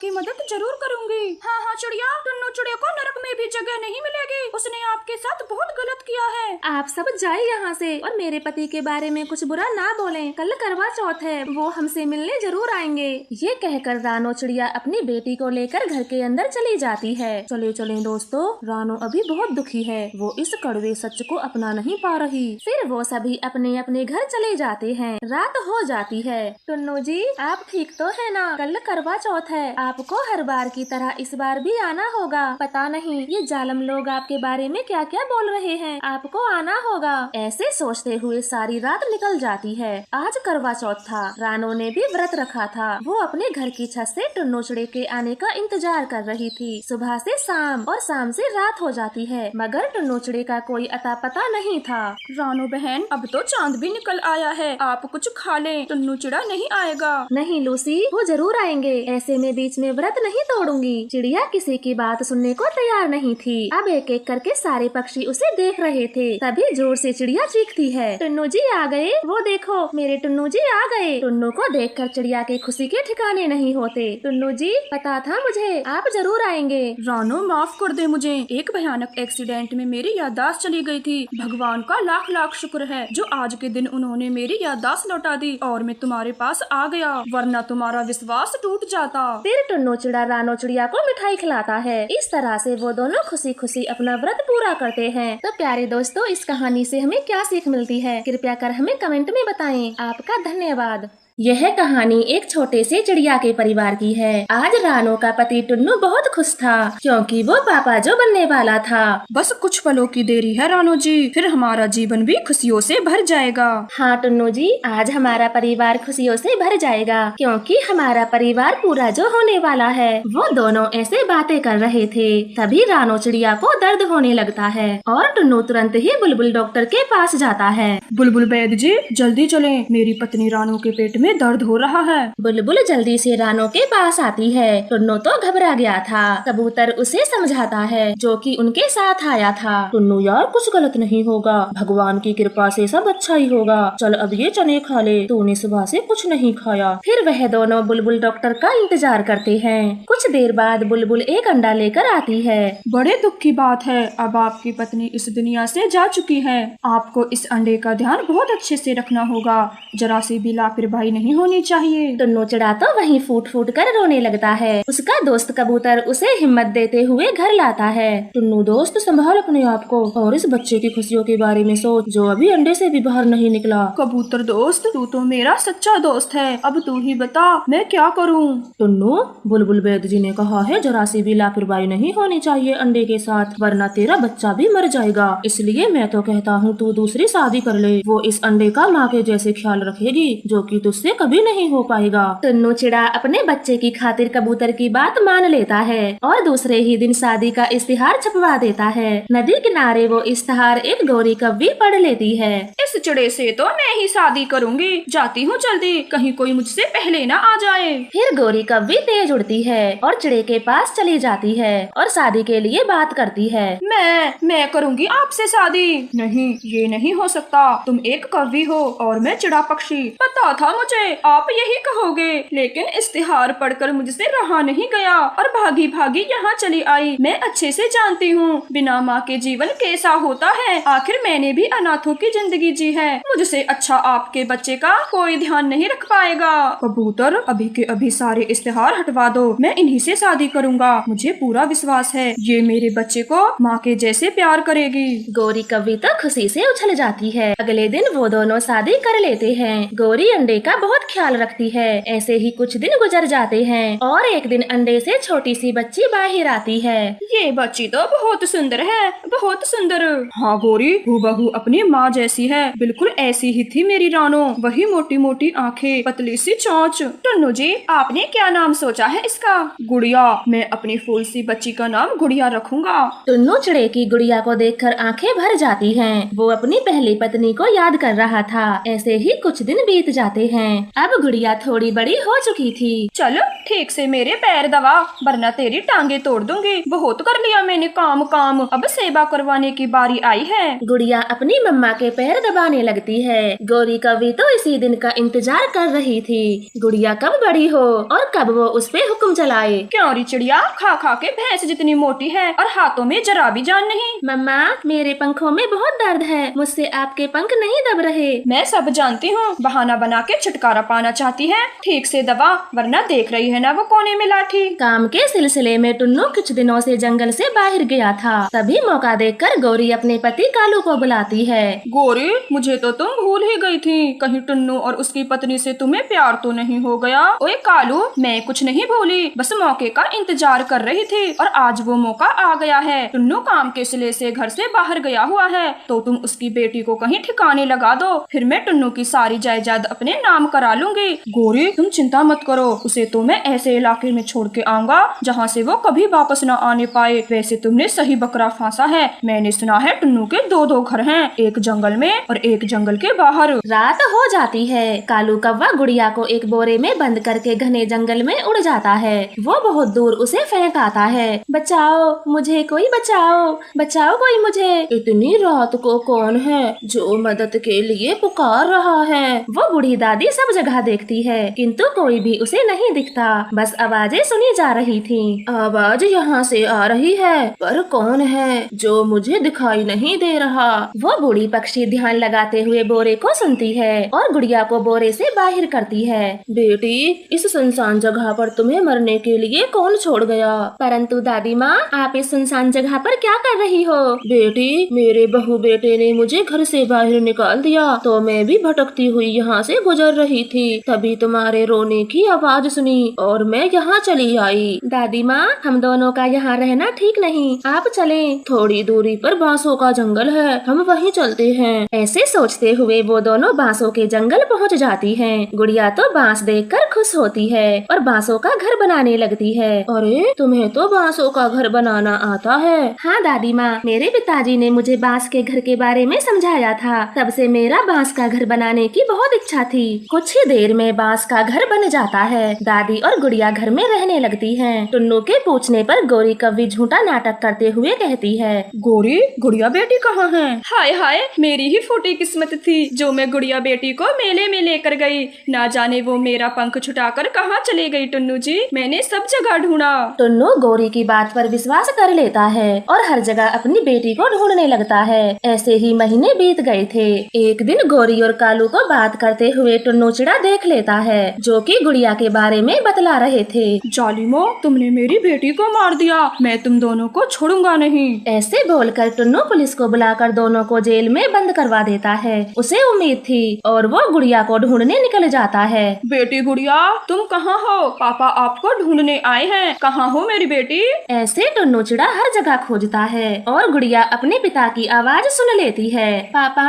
की मदद जरूर करूंगी। हाँ हाँ चिड़िया, टुन्नू चिड़िया को नरक में भी जगह नहीं मिलेगी, उसने आपके साथ बहुत गलत किया है। आप सब जाए यहाँ से और मेरे पति के बारे में कुछ बुरा ना बोलें। कल करवा चौथ है, वो हमसे मिलने जरूर आएंगे। ये कहकर रानो चिड़िया अपनी बेटी को लेकर घर के अंदर चली जाती है। चले चले दोस्तों, रानो अभी बहुत दुखी है, वो इस कड़वे सच को अपना नहीं पा रही। फिर वो सभी अपने अपने घर चले जाते हैं। रात हो जाती है। टुन्नू जी, आप ठीक तो है ना? कल करवा चौथ है, आपको हर बार की तरह इस बार भी आना होगा। पता नहीं ये जालम लोग आपके बारे में क्या क्या बोल रहे हैं, आपको आना होगा। ऐसे सोचते हुए सारी रात निकल जाती है। आज करवा चौथ था, रानो ने भी व्रत रखा था। वो अपने घर की छत से टुन्नू चिड़े के आने का इंतजार कर रही थी। सुबह से शाम और शाम से रात हो जाती है, मगर टुन्नू चिड़े का कोई अता पता नहीं था। रानो बहन, अब तो चांद भी निकल आया है, आप कुछ खा लें, टुन्नू चिड़ा नहीं आएगा। नहीं लूसी, वो जरूर आएंगे, ऐसे में बीच में व्रत नहीं तोड़ूंगी। चिड़िया किसी की बात सुनने को तैयार नहीं थी। अब एक एक करके सारे पक्षी उसे देख रहे थे। तभी जोर से चिड़िया चीखती है, टुन्नू जी आ गए, वो देखो मेरे टुन्नू जी आ गए। टुन्नू को देखकर चिड़िया के खुशी के ठिकाने नहीं होते। टुन्नू जी, पता था मुझे आप जरूर आएंगे। रानो माफ कर दे मुझे, एक भयानक एक्सीडेंट में मेरी याददाश्त चली गई थी। भगवान का लाख लाख शुक्र है जो आज के दिन उन्होंने मेरी याददाश्त लौटा दी और मैं तुम्हारे पास आ गया, वरना तुम्हारा विश्वास टूट जाता। फिर टुन्नू चिड़ा रानो चिड़िया को मिठाई खिलाता है। इस तरह से वो दोनों खुशी खुशी अपना व्रत पूरा करते हैं। तो प्यारे दोस्तों, इस कहानी से हमें क्या सीख मिलती है, कृपया कर हमें कमेंट में बताएं। आपका धन्यवाद। यह कहानी एक छोटे से चिड़िया के परिवार की है। आज रानो का पति टुन्नू बहुत खुश था, क्योंकि वो पापा जो बनने वाला था। बस कुछ पलों की देरी है रानो जी, फिर हमारा जीवन भी खुशियों से भर जाएगा। हाँ टुन्नू जी, आज हमारा परिवार खुशियों से भर जाएगा, क्योंकि हमारा परिवार पूरा जो होने वाला है। वो दोनों ऐसे बातें कर रहे थे, तभी रानो चिड़िया को दर्द होने लगता है और टुन्नू तुरंत ही बुलबुल डॉक्टर के पास जाता है। बुलबुल वैद्य जी, जल्दी चलें, मेरी पत्नी रानो के पेट में दर्द हो रहा है। बुलबुल जल्दी से रानो के पास आती है। टुन्नू तो घबरा गया था। कबूतर उसे समझाता है, जो कि उनके साथ आया था। टुन्नू यार, कुछ गलत नहीं होगा, भगवान की कृपा से सब अच्छा ही होगा। चल अब ये चने खा ले, तूने सुबह से कुछ नहीं खाया। फिर वह दोनों बुलबुल डॉक्टर का इंतजार करते हैं। कुछ देर बाद बुलबुल एक अंडा लेकर आती है। बड़े दुख की बात है, अब आपकी पत्नी इस दुनिया से जा चुकी है। आपको इस अंडे का ध्यान बहुत अच्छे से रखना होगा, जरा सी भी लापरवाही नहीं होनी चाहिए। टुन्नू चिड़ा तो वहीं फूट फूट कर रोने लगता है। उसका दोस्त कबूतर उसे हिम्मत देते हुए घर लाता है। टुन्नू दोस्त, संभाल अपने आप को और इस बच्चे की खुशियों के बारे में सोच, जो अभी अंडे से भी बाहर नहीं निकला। कबूतर दोस्त, तू तो मेरा सच्चा दोस्त है, अब तू ही बता मैं क्या करूं। टुन्नू, बुलबुल वैद्य जी ने कहा है जरा सी भी लापरवाही नहीं होनी चाहिए अंडे के साथ, वरना तेरा बच्चा भी मर जाएगा। इसलिए मैं तो कहता हूँ तू दूसरी शादी कर ले, वो इस अंडे का माँ के जैसे ख्याल रखेगी, जो कि तुझसे कभी नहीं हो पाएगा। टुन्नू चिड़ा अपने बच्चे की खातिर कबूतर की बात मान लेता है और दूसरे ही दिन शादी का इश्तिहार छपवा देता है। नदी किनारे वो इश्तिहार एक गौरी कव्वी पढ़ लेती है। इस चिड़े से तो मैं ही शादी करूंगी, जाती हूँ जल्दी, कहीं कोई मुझसे पहले ना आ जाए। फिर गौरी कव्वी तेज उड़ती है और चिड़े के पास चली जाती है और शादी के लिए बात करती है। मैं करूंगी आपसे शादी। नहीं, ये नहीं हो सकता, तुम एक कवि हो और मैं चिड़ा पक्षी। पता था मुझे आप यही कहोगे, लेकिन इश्तिहार पढ़कर मुझसे रहा नहीं गया और भागी भागी यहाँ चली आई। मैं अच्छे से जानती हूँ बिना माँ के जीवन कैसा होता है, आखिर मैंने भी अनाथों की जिंदगी जी है, मुझसे अच्छा आपके बच्चे का कोई ध्यान नहीं रख पाएगा। कबूतर, अभी के अभी सारे इश्तिहार हटवा दो, मैं इन्हीं से शादी करूँगा। मुझे पूरा विश्वास है ये मेरे बच्चे को माँ के जैसे प्यार करेगी। गौरी कव्वी तो खुशी से उछल जाती है। अगले दिन वो दोनों शादी कर लेते हैं। गौरी अंडे का बहुत ख्याल रखती है। ऐसे ही कुछ दिन गुजर जाते हैं और एक दिन अंडे से छोटी सी बच्ची बाहर आती है। ये बच्ची तो बहुत सुंदर है, बहुत सुंदर। हाँ गौरी, हूबहू अपनी माँ जैसी है, बिल्कुल ऐसी ही थी मेरी रानो, वही मोटी मोटी आंखें, पतली सी चोंच। टुन्नू जी, आपने क्या नाम सोचा है इसका? गुड़िया, मैं अपनी फूल सी बच्ची का नाम गुड़िया रखूंगा। टुन्नू चिड़े की गुड़िया को देखकर आंखें भर जाती हैं। वो अपनी पहली पत्नी को याद कर रहा था। ऐसे ही कुछ दिन बीत जाते हैं। अब गुड़िया थोड़ी बड़ी हो चुकी थी। चलो ठीक से मेरे पैर दबा, वरना तेरी टांगे तोड़ दूंगी। बहुत कर लिया मैंने काम, अब सेवा करवाने की बारी आई है। गुड़िया अपनी मम्मा के पैर दबाने लगती है। गौरी कभी तो इसी दिन का इंतजार कर रही थी, गुड़िया कब बड़ी हो और कब वो उस पे हुक्म चलाए। क्यों री चिड़िया, खा खा के भैंस जितनी मोटी है और हाथों में जरा भी जान नहीं। मम्मा मेरे पंखों में बहुत दर्द है, मुझसे आपके पंख नहीं दब रहे। मैं सब जानती हूँ, बहाना बना के छुटकारा पाना चाहती है। ठीक से दबा, वरना देख रही है ना वो कोने में लाठी। काम के सिलसिले में टुन्नू कुछ दिनों से जंगल से बाहर गया था, तभी मौका देखकर गौरी अपने पति कालू को बुलाती है। गौरी, मुझे तो तुम भूल ही गई थी, कहीं टुन्नू और उसकी पत्नी से तुम्हें प्यार तो नहीं हो गया? ओए कालू, मैं कुछ नहीं भूली, बस मौके का इंतजार कर रही थी और आज वो मौका आ गया है। टुन्नू काम के सिले से घर से बाहर गया हुआ है, तो तुम उसकी बेटी को कहीं ठिकाने लगा दो, फिर मैं टुन्नू की सारी जायदाद अपने नाम करा लूंगी। गौरी तुम चिंता मत करो, उसे तो मैं ऐसे इलाके में छोड़ के आऊंगा जहाँ से वो कभी वापस न आने पाए। वैसे तुमने सही बकरा फांसा है, मैंने सुना है टुन्नू के दो घर हैं, एक जंगल में और एक जंगल के बाहर। रात हो जाती है, कालू कौवा गुड़िया को एक बोरे में बंद करके घने जंगल में उड़ जाता है। वो बहुत दूर उसे फेंक आता है। बचाओ मुझे, कोई बचाओ, बचाओ कोई मुझे। इतनी रात को कौन है जो मदद के लिए पुकार रहा है? वो बूढ़ी दादी सब जगह देखती है, किंतु कोई भी उसे नहीं दिखता, बस आवाजें सुनी जा रही थी। आवाज यहाँ से आ रही है, पर कौन है जो मुझे दिखाई नहीं दे रहा? वो बूढ़ी पक्षी ध्यान लगाते हुए बोरे को सुनती है और गुड़िया को बोरे से बाहर करती है। बेटी, इस सुनसान जगह पर तुम्हें मरने के लिए कौन छोड़ गया? परंतु दादी माँ, आप इस सुनसान जगह पर क्या कर रही हो? बेटी, मेरे बहू बेटे ने मुझे घर से बाहर निकाल दिया, तो मैं भी भटकती हुई यहाँ से गुजर रही थी, तभी तुम्हारे रोने की आवाज सुनी और मैं यहाँ चली आई। दादी माँ, हम दोनों का यहाँ रहना ठीक नहीं, आप चलें। थोड़ी दूरी पर बांसों का जंगल है, हम वहीं चलते हैं। ऐसे सोचते हुए वो दोनों बांसों के जंगल पहुँच जाती हैं। गुड़िया तो बांस देखकर खुश होती है और बांसों का घर बनाने लगती है। अरे, तुम्हें तो बांसों का घर बनाना आता है? हाँ दादी माँ, मेरे पिताजी ने मुझे बांस के घर के बारे में समझाया था, तब से मेरा बांस का घर बनाने की बहुत इच्छा थी। कुछ ही देर में बांस का घर बन जाता है। दादी और गुड़िया घर में रहने लगती हैं। टुन्नू के पूछने पर गौरी कभी झूठा नाटक करते हुए कहती है, गौरी, गुड़िया बेटी कहाँ है? हाय हाय, मेरी ही फूटी किस्मत थी जो मैं गुड़िया बेटी को मेले में लेकर गई। ना जाने वो मेरा पंख छुटाकर कहाँ चली गई। टुन्नू जी, मैंने सब जगह ढूंढा। टुन्नू गौरी की बात पर विश्वास कर लेता है और हर जगह अपनी बेटी को ढूंढने लगता है। ऐसे ही महीने बीत गए थे। एक दिन गौरी और कालू को बात करते हुए टुन्नू चिड़ा देख लेता है, जो कि गुड़िया के बारे में बतला रहे थे। जालिमो, तुमने मेरी बेटी को मार दिया, मैं तुम दोनों को छोड़ूंगा नहीं। ऐसे बोलकर टुन्नू पुलिस को बुलाकर दोनों को जेल में बंद करवा देता है। उसे उम्मीद थी और वो गुड़िया को ढूंढने निकल जाता है। बेटी गुड़िया, तुम कहाँ हो? पापा आपको ढूंढने आए हैं, कहाँ हो मेरी बेटी? ऐसे टुन्नू चिड़ा हर जगह खोजता है और गुड़िया अपने पिता की आवाज सुन लेती है। पापा